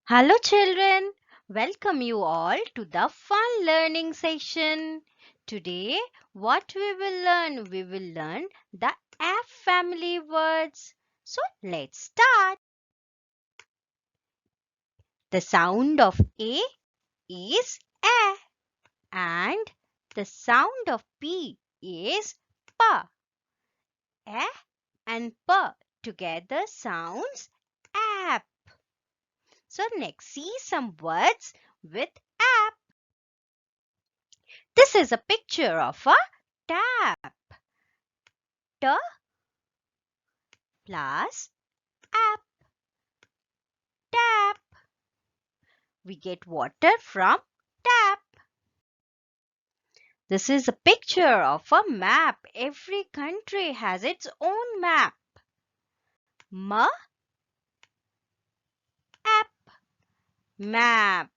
Hello children, welcome you all to the fun learning session. Today what we will learn? We will learn the F family words. So let's start. The sound of A is A and the sound of P is Pa. A and P together sounds app. So next see some words with app. This is a picture of a tap. T plus app, tap. We get water from tap. This is a picture of a map. Every country has its own map. M, app, map.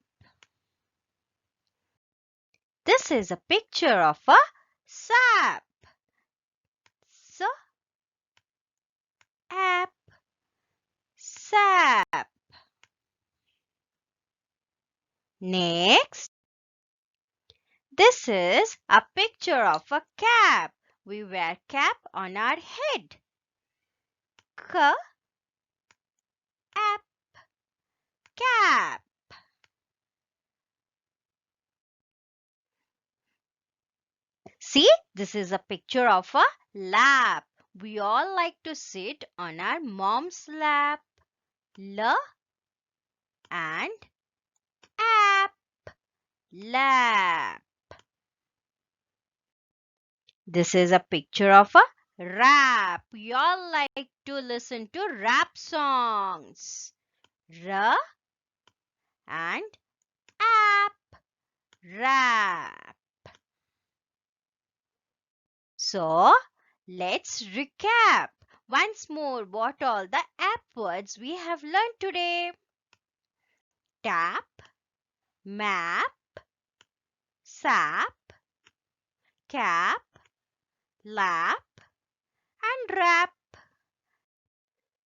This is a picture of a sap. S, app, sap. Next, this is a picture of a cap. We wear cap on our head. K, app, cap. See, this is a picture of a lap. We all like to sit on our mom's lap. L and app, lap. This is a picture of a rap. We all like to listen to rap songs. R and app, rap. So, let's recap once more what all the app words we have learned today. Tap, map, sap, cap, lap and wrap.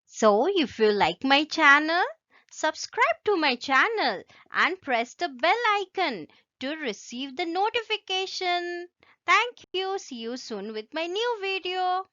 So if you like my channel, subscribe to my channel and press the bell icon to receive the notification. Thank you. See you soon with my new video.